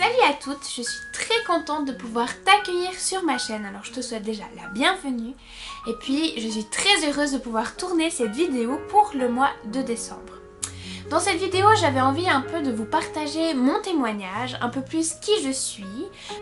Salut à toutes, je suis très contente de pouvoir t'accueillir sur ma chaîne. Alors je te souhaite déjà la bienvenue et puis je suis très heureuse de pouvoir tourner cette vidéo pour le mois de décembre. Dans cette vidéo, j'avais envie un peu de vous partager mon témoignage, un peu plus qui je suis,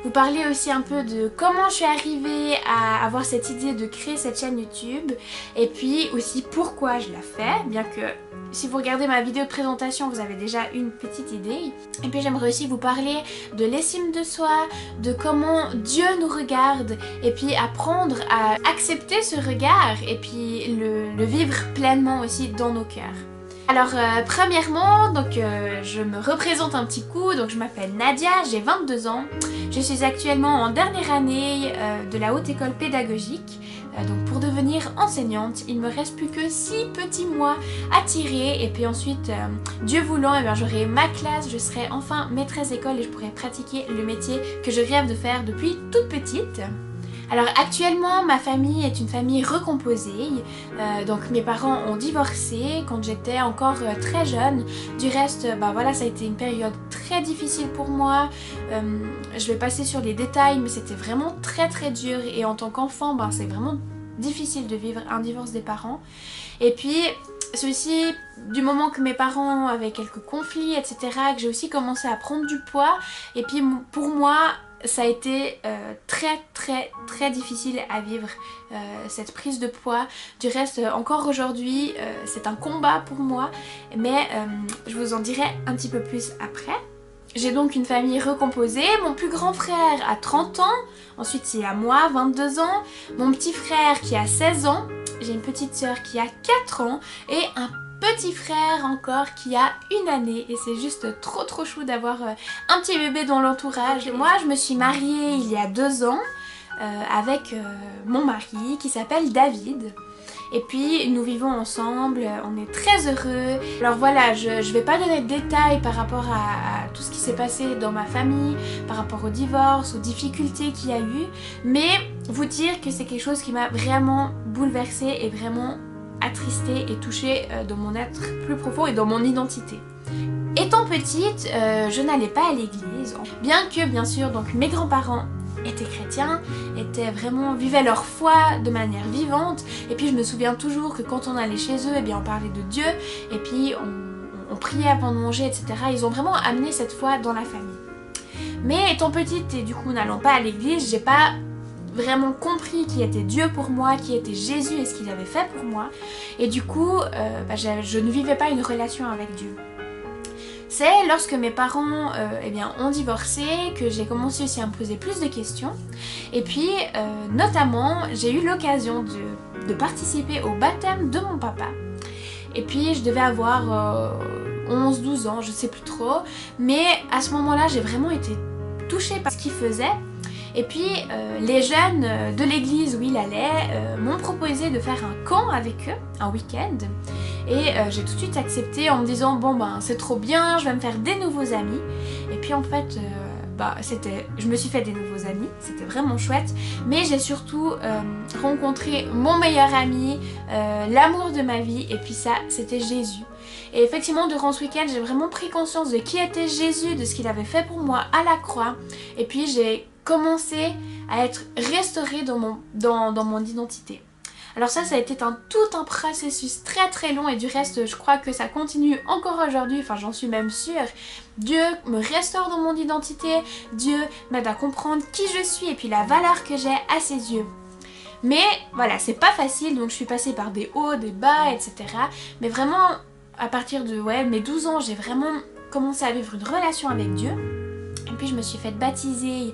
vous parler aussi un peu de comment je suis arrivée à avoir cette idée de créer cette chaîne YouTube et puis aussi pourquoi je la fais, bien que si vous regardez ma vidéo de présentation, vous avez déjà une petite idée. Et puis j'aimerais aussi vous parler de l'estime de soi, de comment Dieu nous regarde et puis apprendre à accepter ce regard et puis le vivre pleinement aussi dans nos cœurs. Alors premièrement, je me représente un petit coup, donc je m'appelle Nadia, j'ai 22 ans, je suis actuellement en dernière année de la haute école pédagogique, donc pour devenir enseignante, il me reste plus que 6 petits mois à tirer et puis ensuite, Dieu voulant, j'aurai ma classe, je serai enfin maîtresse d'école et je pourrai pratiquer le métier que je rêve de faire depuis toute petite. Alors actuellement ma famille est une famille recomposée, donc mes parents ont divorcé quand j'étais encore très jeune. Du reste, voilà, ça a été une période très difficile pour moi. Je vais passer sur les détails mais c'était vraiment très dur et en tant qu'enfant c'est vraiment difficile de vivre un divorce des parents. Et puis c'est aussi du moment que mes parents avaient quelques conflits etc. que j'ai aussi commencé à prendre du poids et puis pour moi ça a été très difficile à vivre cette prise de poids. Du reste encore aujourd'hui c'est un combat pour moi mais je vous en dirai un petit peu plus après. J'ai donc une famille recomposée, mon plus grand frère a 30 ans, ensuite il y a moi 22 ans, mon petit frère qui a 16 ans, j'ai une petite soeur qui a 4 ans et un petit frère encore qui a 1 année et c'est juste trop chou d'avoir un petit bébé dans l'entourage. Moi je me suis mariée il y a 2 ans avec mon mari qui s'appelle David. Et puis nous vivons ensemble, on est très heureux. Alors voilà, je vais pas donner de détails par rapport à tout ce qui s'est passé dans ma famille, par rapport au divorce, aux difficultés qu'il y a eu, mais vous dire que c'est quelque chose qui m'a vraiment bouleversée et vraiment attristée et touchée dans mon être plus profond et dans mon identité. Étant petite, je n'allais pas à l'église, bien que bien sûr donc mes grands-parents étaient chrétiens, vivaient leur foi de manière vivante et puis je me souviens toujours que quand on allait chez eux, on parlait de Dieu et puis on priait avant de manger etc. Ils ont vraiment amené cette foi dans la famille. Mais étant petite et du coup n'allant pas à l'église, j'ai pas vraiment compris qui était Dieu pour moi, qui était Jésus et ce qu'il avait fait pour moi et du coup je ne vivais pas une relation avec Dieu. C'est lorsque mes parents ont divorcé que j'ai commencé aussi à me poser plus de questions et puis notamment j'ai eu l'occasion de participer au baptême de mon papa et puis je devais avoir 11-12 ans, je sais plus trop, mais à ce moment-là j'ai vraiment été touchée par ce qu'il faisait. Et puis les jeunes de l'église où il allait m'ont proposé de faire un camp avec eux, un week-end. Et j'ai tout de suite accepté en me disant bon c'est trop bien, je vais me faire des nouveaux amis. Et puis en fait je me suis fait des nouveaux amis, c'était vraiment chouette. Mais j'ai surtout rencontré mon meilleur ami, l'amour de ma vie et puis ça c'était Jésus. Et effectivement durant ce week-end j'ai vraiment pris conscience de qui était Jésus, de ce qu'il avait fait pour moi à la croix. Et puis j'ai commencé à être restaurée dans mon identité. Alors ça a été tout un processus très long et du reste je crois que ça continue encore aujourd'hui, j'en suis même sûre. Dieu me restaure dans mon identité, Dieu m'aide à comprendre qui je suis et puis la valeur que j'ai à ses yeux. Mais voilà, c'est pas facile donc je suis passée par des hauts, des bas etc. Mais vraiment à partir de mes 12 ans j'ai vraiment commencé à vivre une relation avec Dieu. Et puis je me suis faite baptiser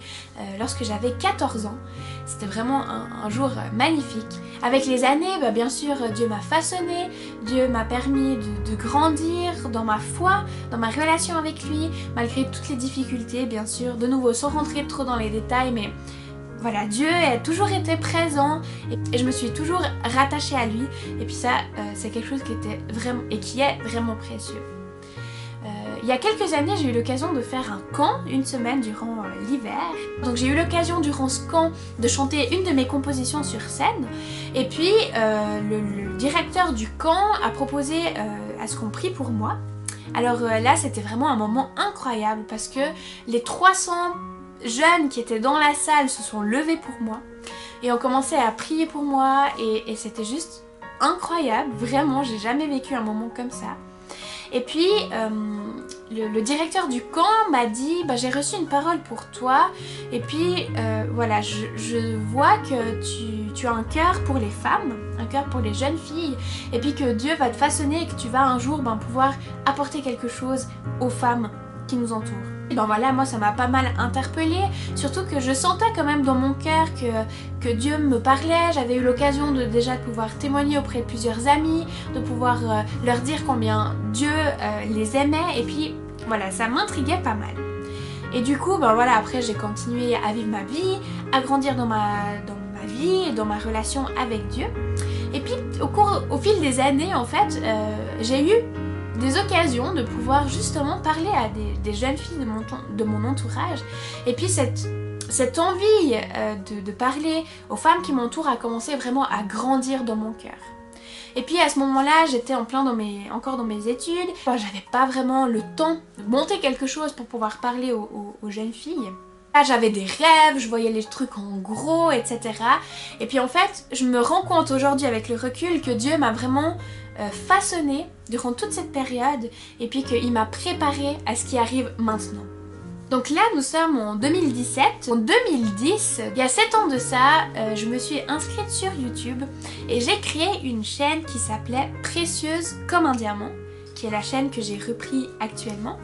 lorsque j'avais 14 ans. C'était vraiment un jour magnifique. Avec les années, bien sûr, Dieu m'a façonnée, Dieu m'a permis de grandir dans ma foi, dans ma relation avec lui, malgré toutes les difficultés, bien sûr. De nouveau, sans rentrer trop dans les détails, mais voilà, Dieu a toujours été présent et je me suis toujours rattachée à lui. Et puis ça, c'est quelque chose qui était vraiment et qui est vraiment précieux. Il y a quelques années, j'ai eu l'occasion de faire un camp, une semaine durant l'hiver. Donc j'ai eu l'occasion durant ce camp de chanter une de mes compositions sur scène. Et puis le directeur du camp a proposé à ce qu'on prie pour moi. Alors là c'était vraiment un moment incroyable parce que les 300 jeunes qui étaient dans la salle se sont levés pour moi et ont commencé à prier pour moi et c'était juste incroyable, vraiment j'ai jamais vécu un moment comme ça. Et puis le directeur du camp m'a dit j'ai reçu une parole pour toi et puis voilà, je vois que tu as un cœur pour les femmes, un cœur pour les jeunes filles et puis que Dieu va te façonner et que tu vas un jour pouvoir apporter quelque chose aux femmes qui nous entourent. Et voilà, moi ça m'a pas mal interpellée, surtout que je sentais quand même dans mon cœur que Dieu me parlait. J'avais eu l'occasion déjà de pouvoir témoigner auprès de plusieurs amis, de pouvoir leur dire combien Dieu les aimait et puis voilà, ça m'intriguait pas mal. Et du coup, voilà, après j'ai continué à vivre ma vie, à grandir dans ma vie et dans ma relation avec Dieu. Et puis au fil des années en fait, j'ai eu des occasions de pouvoir justement parler à des jeunes filles de mon entourage. Et puis cette envie de parler aux femmes qui m'entourent a commencé vraiment à grandir dans mon cœur. Et puis à ce moment-là, j'étais encore dans mes études. J'avais pas vraiment le temps de monter quelque chose pour pouvoir parler aux jeunes filles. Là, j'avais des rêves, je voyais les trucs en gros, etc. Et puis en fait, je me rends compte aujourd'hui avec le recul que Dieu m'a vraiment façonné durant toute cette période et puis qu'il m'a préparé à ce qui arrive maintenant. Donc là, nous sommes en 2017. En 2010, il y a 7 ans de ça, je me suis inscrite sur YouTube et j'ai créé une chaîne qui s'appelait Précieuse comme un diamant, qui est la chaîne que j'ai repris actuellement.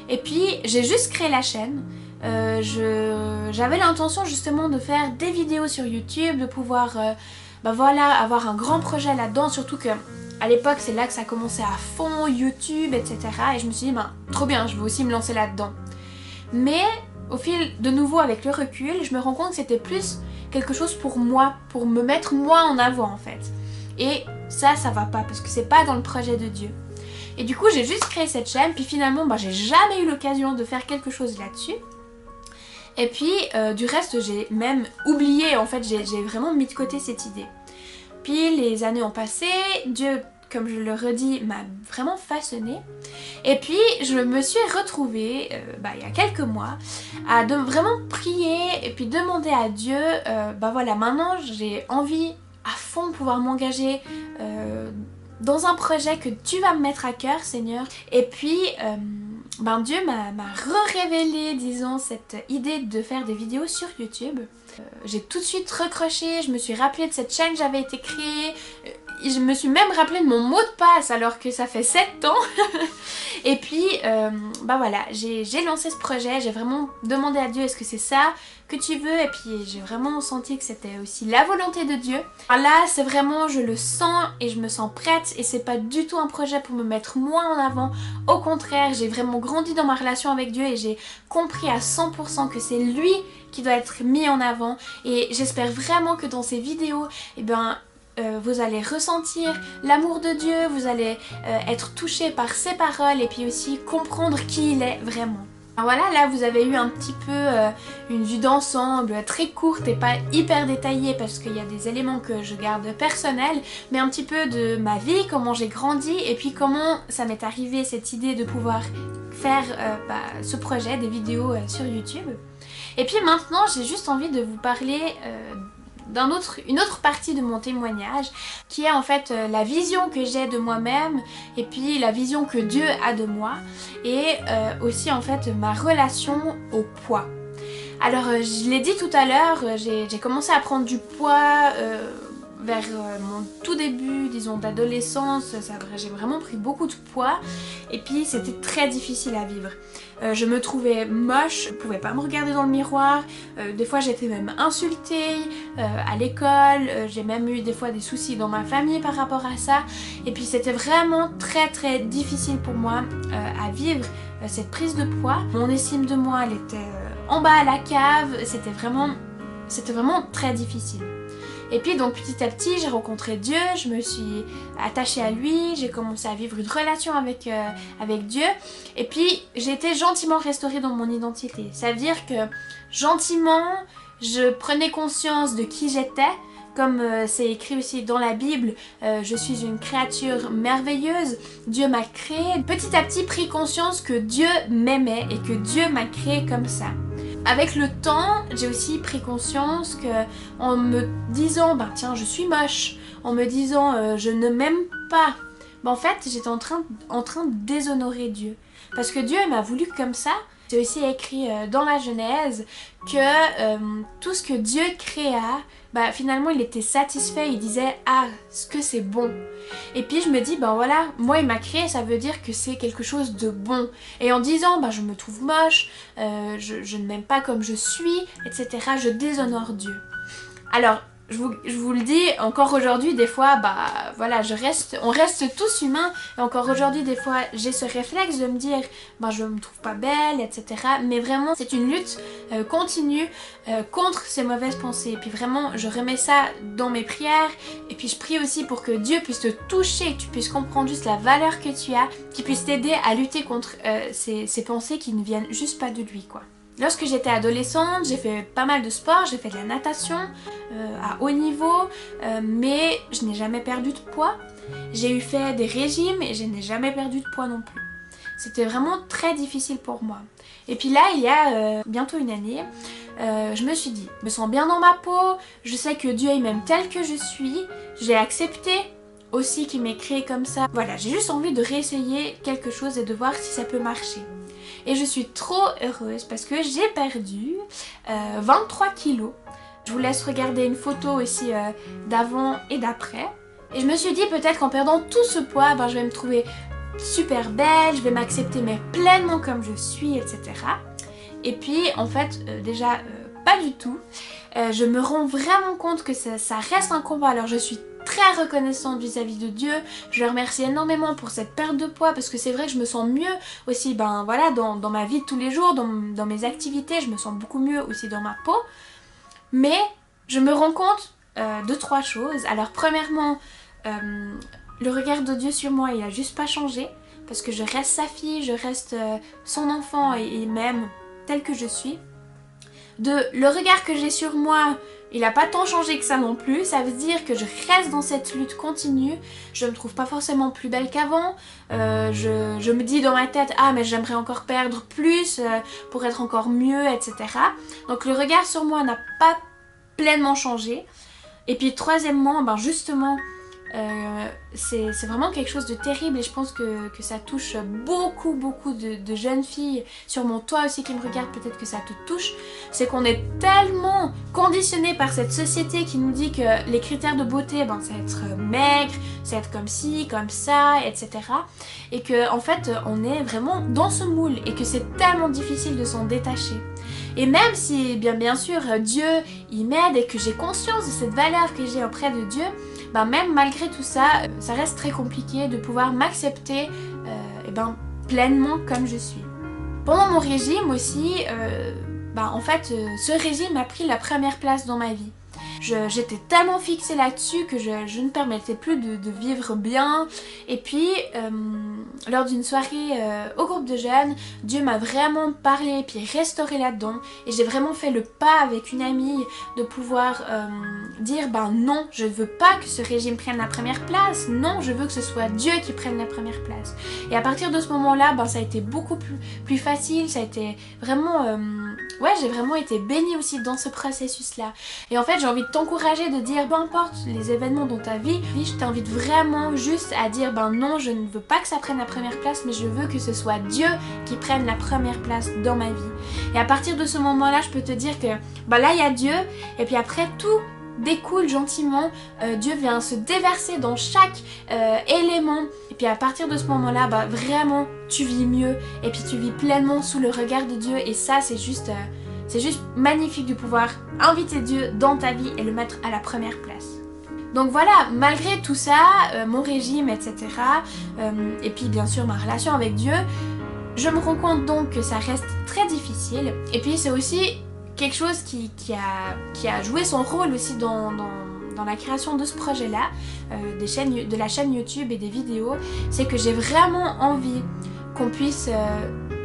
Et puis, j'ai juste créé la chaîne. J'avais l'intention justement de faire des vidéos sur YouTube, de pouvoir voilà, avoir un grand projet là-dedans, surtout que à l'époque c'est là que ça commençait à fond, YouTube, etc. Et je me suis dit trop bien, je veux aussi me lancer là-dedans. Mais au fil de nouveau avec le recul, je me rends compte que c'était plus quelque chose pour moi, pour me mettre moi en avant en fait. Et ça va pas parce que c'est pas dans le projet de Dieu. Et du coup j'ai juste créé cette chaîne, puis finalement j'ai jamais eu l'occasion de faire quelque chose là-dessus. Et puis du reste j'ai même oublié, en fait j'ai vraiment mis de côté cette idée. Puis les années ont passé, Dieu, comme je le redis, m'a vraiment façonnée. Et puis je me suis retrouvée il y a quelques mois à vraiment prier et puis demander à Dieu, voilà, maintenant j'ai envie à fond de pouvoir m'engager dans un projet que tu vas me mettre à cœur, Seigneur. Et puis Dieu m'a révélé, disons, cette idée de faire des vidéos sur YouTube. J'ai tout de suite recroché, je me suis rappelé de cette chaîne que j'avais été créée. Je me suis même rappelé de mon mot de passe alors que ça fait 7 ans. Et puis voilà, j'ai lancé ce projet, j'ai vraiment demandé à Dieu est-ce que c'est ça que tu veux, et puis j'ai vraiment senti que c'était aussi la volonté de Dieu. Alors là c'est vraiment, je le sens et je me sens prête, et c'est pas du tout un projet pour me mettre moi en avant. Au contraire, j'ai vraiment grandi dans ma relation avec Dieu et j'ai compris à 100% que c'est lui qui doit être mis en avant, et j'espère vraiment que dans ces vidéos, vous allez ressentir l'amour de Dieu, vous allez être touché par ses paroles et puis aussi comprendre qui il est vraiment. Alors voilà, là vous avez eu un petit peu une vue d'ensemble très courte et pas hyper détaillée parce qu'il y a des éléments que je garde personnels, mais un petit peu de ma vie, comment j'ai grandi et puis comment ça m'est arrivé cette idée de pouvoir faire ce projet, des vidéos sur YouTube. Et puis maintenant j'ai juste envie de vous parler une autre partie de mon témoignage qui est en fait la vision que j'ai de moi-même et puis la vision que Dieu a de moi, et aussi en fait ma relation au poids. Alors je l'ai dit tout à l'heure, j'ai commencé à prendre du poids vers mon tout début, disons, d'adolescence. J'ai vraiment pris beaucoup de poids et puis c'était très difficile à vivre. Je me trouvais moche, je pouvais pas me regarder dans le miroir, des fois j'étais même insultée à l'école, j'ai même eu des fois des soucis dans ma famille par rapport à ça, et puis c'était vraiment très difficile pour moi à vivre cette prise de poids. Mon estime de moi elle était en bas à la cave, c'était vraiment très difficile. Et puis donc petit à petit j'ai rencontré Dieu, je me suis attachée à lui, j'ai commencé à vivre une relation avec Dieu, et puis j'ai été gentiment restaurée dans mon identité. Ça veut dire que gentiment je prenais conscience de qui j'étais, Comme c'est écrit aussi dans la Bible, je suis une créature merveilleuse, Dieu m'a créée. Petit à petit, pris conscience que Dieu m'aimait et que Dieu m'a créée comme ça. Avec le temps, j'ai aussi pris conscience que en me disant, bah tiens, je suis moche, en me disant, je ne m'aime pas, bah en fait, j'étais en train de déshonorer Dieu. Parce que Dieu m'a voulu comme ça. C'est aussi écrit dans la Genèse que tout ce que Dieu créa, bah finalement il était satisfait, il disait ah ce que c'est bon. Et puis je me dis ben voilà, moi il m'a créé, ça veut dire que c'est quelque chose de bon. Et en disant bah je me trouve moche, je ne m'aime pas comme je suis, etc. je déshonore Dieu. Alors je vous le dis, encore aujourd'hui des fois, bah voilà, on reste tous humains, et encore aujourd'hui des fois j'ai ce réflexe de me dire bah je me trouve pas belle, etc. Mais vraiment c'est une lutte continue contre ces mauvaises pensées. Et puis vraiment je remets ça dans mes prières, et puis je prie aussi pour que Dieu puisse te toucher, que tu puisses comprendre juste la valeur que tu as, qu'il puisse t'aider à lutter contre ces pensées qui ne viennent juste pas de lui quoi. Lorsque j'étais adolescente, j'ai fait pas mal de sport, j'ai fait de la natation à haut niveau, mais je n'ai jamais perdu de poids. J'ai eu fait des régimes et je n'ai jamais perdu de poids non plus. C'était vraiment très difficile pour moi. Et puis là, il y a bientôt une année, je me suis dit, je me sens bien dans ma peau, je sais que Dieu il m'aime tel que je suis, j'ai accepté aussi qu'il m'ait créé comme ça. Voilà, j'ai juste envie de réessayer quelque chose et de voir si ça peut marcher. Et je suis trop heureuse parce que j'ai perdu 23 kilos. Je vous laisse regarder une photo aussi d'avant et d'après. Et je me suis dit peut-être qu'en perdant tout ce poids, ben, je vais me trouver super belle, je vais m'accepter mais pleinement comme je suis, etc. Et puis en fait déjà pas du tout. Je me rends vraiment compte que ça reste un combat. Alors je suis très reconnaissante vis-à-vis de Dieu, je le remercie énormément pour cette perte de poids parce que c'est vrai que je me sens mieux aussi ben voilà dans ma vie de tous les jours, dans mes activités, je me sens beaucoup mieux aussi dans ma peau. Mais je me rends compte de 3 choses. Alors premièrement, le regard de Dieu sur moi il a juste pas changé parce que je reste sa fille, je reste son enfant et il m'aime tel que je suis. Le regard que j'ai sur moi, il n'a pas tant changé que ça non plus, ça veut dire que je reste dans cette lutte continue, je me trouve pas forcément plus belle qu'avant, je me dis dans ma tête ah mais j'aimerais encore perdre plus pour être encore mieux, etc. Donc le regard sur moi n'a pas pleinement changé. Et puis troisièmement, ben justement, c'est vraiment quelque chose de terrible et je pense que ça touche beaucoup de jeunes filles, sûrement toi aussi qui me regarde, peut-être que ça te touche, c'est qu'on est tellement conditionné par cette société qui nous dit que les critères de beauté, ben, c'est être maigre, c'est être comme ci, comme ça, etc. Et que en fait on est vraiment dans ce moule et que c'est tellement difficile de s'en détacher. Et même si bien sûr Dieu il m'aide et que j'ai conscience de cette valeur que j'ai auprès de Dieu, ben même malgré tout ça, ça reste très compliqué de pouvoir m'accepter pleinement comme je suis. Pendant mon régime aussi, en fait ce régime a pris la première place dans ma vie. J'étais tellement fixée là-dessus que je ne permettais plus de vivre bien. Et puis, lors d'une soirée au groupe de jeunes, Dieu m'a vraiment parlé et puis restauré là-dedans. Et j'ai vraiment fait le pas avec une amie de pouvoir dire ben non, je ne veux pas que ce régime prenne la première place. Non, je veux que ce soit Dieu qui prenne la première place. Et à partir de ce moment-là, ben, ça a été beaucoup plus facile. Ça a été vraiment... ouais, j'ai vraiment été bénie aussi dans ce processus-là. Et en fait, j'ai envie de t'encourager de dire, peu importe les événements dans ta vie, je t'invite vraiment juste à dire, ben non, je ne veux pas que ça prenne la première place, mais je veux que ce soit Dieu qui prenne la première place dans ma vie. Et à partir de ce moment-là, je peux te dire que, ben là, il y a Dieu, et puis après, tout découle gentiment, Dieu vient se déverser dans chaque élément, et puis à partir de ce moment-là, bah, vraiment, tu vis mieux, et puis tu vis pleinement sous le regard de Dieu, et ça, c'est juste magnifique de pouvoir inviter Dieu dans ta vie et le mettre à la première place. Donc voilà, malgré tout ça, mon régime, etc., et puis bien sûr ma relation avec Dieu, je me rends compte donc que ça reste très difficile. Et puis c'est aussi quelque chose qui a joué son rôle aussi dans la création de ce projet-là, de la chaîne YouTube et des vidéos, c'est que j'ai vraiment envie qu'on puisse,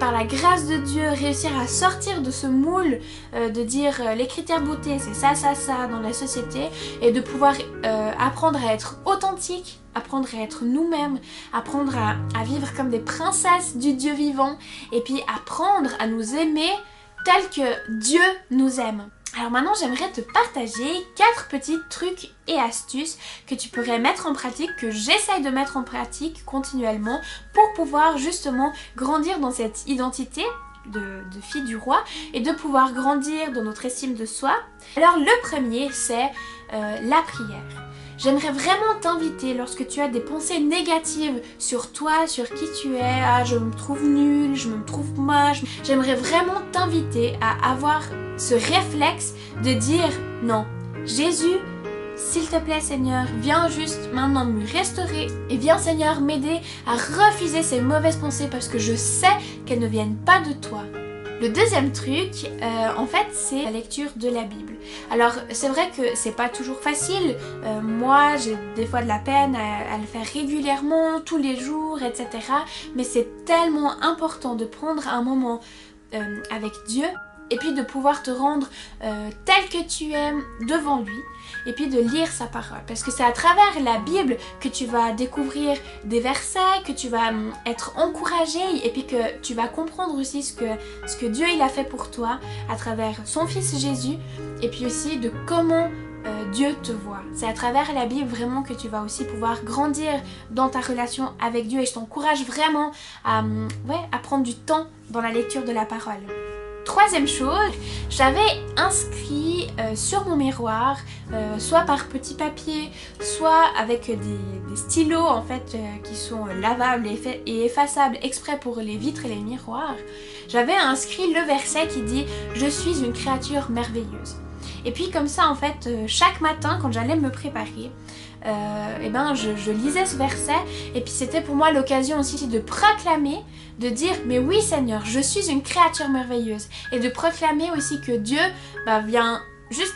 par la grâce de Dieu, réussir à sortir de ce moule de dire les critères beauté, c'est ça, ça, ça dans la société, et de pouvoir apprendre à être authentique, apprendre à être nous-mêmes, apprendre à vivre comme des princesses du Dieu vivant, et puis apprendre à nous aimer tel que Dieu nous aime. Alors maintenant j'aimerais te partager 4 petits trucs et astuces que tu pourrais mettre en pratique, que j'essaye de mettre en pratique continuellement pour pouvoir justement grandir dans cette identité de fille du roi et de pouvoir grandir dans notre estime de soi. Alors le premier c'est la prière. J'aimerais vraiment t'inviter, lorsque tu as des pensées négatives sur toi, sur qui tu es, ah je me trouve nulle, je me trouve moche, j'aimerais vraiment t'inviter à avoir ce réflexe de dire non, Jésus, s'il te plaît Seigneur, viens juste maintenant me restaurer et viens Seigneur m'aider à refuser ces mauvaises pensées parce que je sais qu'elles ne viennent pas de toi. Le deuxième truc, en fait, c'est la lecture de la Bible. Alors, c'est vrai que c'est pas toujours facile. Moi, j'ai des fois de la peine à le faire régulièrement, tous les jours, etc. Mais c'est tellement important de prendre un moment avec Dieu et puis de pouvoir te rendre tel que tu es devant lui et puis de lire sa parole. Parce que c'est à travers la Bible que tu vas découvrir des versets, que tu vas être encouragé et puis que tu vas comprendre aussi ce que Dieu il a fait pour toi à travers son fils Jésus et puis aussi de comment Dieu te voit. C'est à travers la Bible vraiment que tu vas aussi pouvoir grandir dans ta relation avec Dieu et je t'encourage vraiment à prendre du temps dans la lecture de la parole. Troisième chose, j'avais inscrit sur mon miroir, soit par petit papier, soit avec des stylos en fait qui sont lavables et effaçables exprès pour les vitres et les miroirs. J'avais inscrit le verset qui dit « Je suis une créature merveilleuse ». Et puis comme ça en fait, chaque matin quand j'allais me préparer, je lisais ce verset et puis c'était pour moi l'occasion aussi de proclamer, de dire mais oui Seigneur, je suis une créature merveilleuse et de proclamer aussi que Dieu vient juste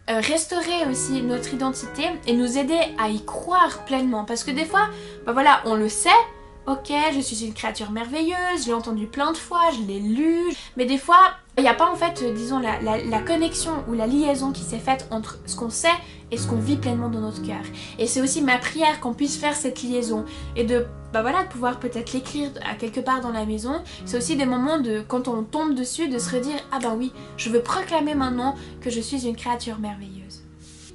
restaurer aussi notre identité et nous aider à y croire pleinement parce que des fois, on le sait. Ok, je suis une créature merveilleuse, je l'ai entendu plein de fois, je l'ai lu, mais des fois, il n'y a pas en fait, disons, la connexion ou la liaison qui s'est faite entre ce qu'on sait et ce qu'on vit pleinement dans notre cœur. Et c'est aussi ma prière qu'on puisse faire cette liaison et de pouvoir peut-être l'écrire à quelque part dans la maison. C'est aussi des moments quand on tombe dessus, de se redire, ah ben oui, je veux proclamer maintenant que je suis une créature merveilleuse.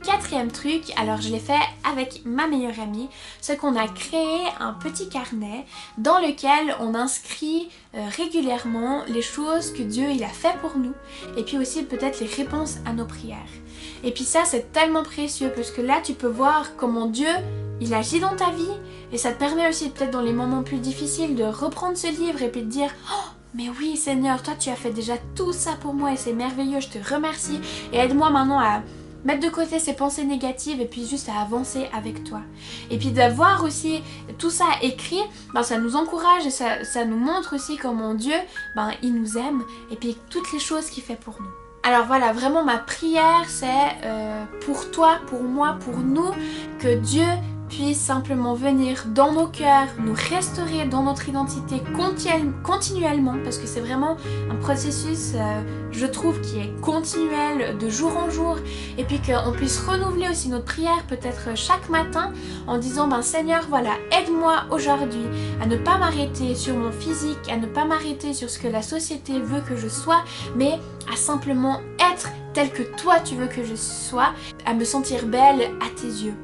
Quatrième truc, alors je l'ai fait avec ma meilleure amie, c'est qu'on a créé un petit carnet dans lequel on inscrit régulièrement les choses que Dieu il a fait pour nous et puis aussi peut-être les réponses à nos prières. Et puis ça c'est tellement précieux parce que là tu peux voir comment Dieu il agit dans ta vie et ça te permet aussi peut-être dans les moments plus difficiles de reprendre ce livre et puis de dire oh, mais oui Seigneur, toi tu as fait déjà tout ça pour moi et c'est merveilleux, je te remercie et aide-moi maintenant à mettre de côté ces pensées négatives et puis juste à avancer avec toi. Et puis d'avoir aussi tout ça écrit, ça nous encourage et ça nous montre aussi comment Dieu, il nous aime et puis toutes les choses qu'il fait pour nous. Alors voilà, vraiment ma prière c'est pour toi, pour moi, pour nous, que Dieu puisse simplement venir dans nos cœurs, nous restaurer dans notre identité continuellement parce que c'est vraiment un processus, je trouve, qui est continuel de jour en jour et puis qu'on puisse renouveler aussi notre prière peut-être chaque matin en disant Seigneur voilà, aide-moi aujourd'hui à ne pas m'arrêter sur mon physique, à ne pas m'arrêter sur ce que la société veut que je sois, mais à simplement être telle que toi tu veux que je sois, à me sentir belle à tes yeux.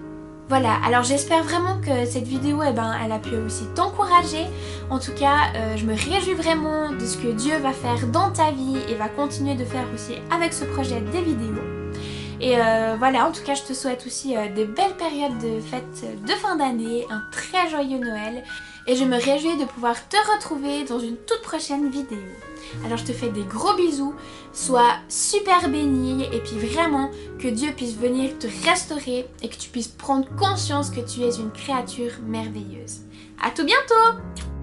Voilà, alors j'espère vraiment que cette vidéo, elle a pu aussi t'encourager. En tout cas, je me réjouis vraiment de ce que Dieu va faire dans ta vie et va continuer de faire aussi avec ce projet des vidéos. Et voilà, en tout cas, je te souhaite aussi de belles périodes de fêtes de fin d'année, un très joyeux Noël. Et je me réjouis de pouvoir te retrouver dans une toute prochaine vidéo. Alors je te fais des gros bisous, sois super bénie et puis vraiment que Dieu puisse venir te restaurer et que tu puisses prendre conscience que tu es une créature merveilleuse. À tout bientôt!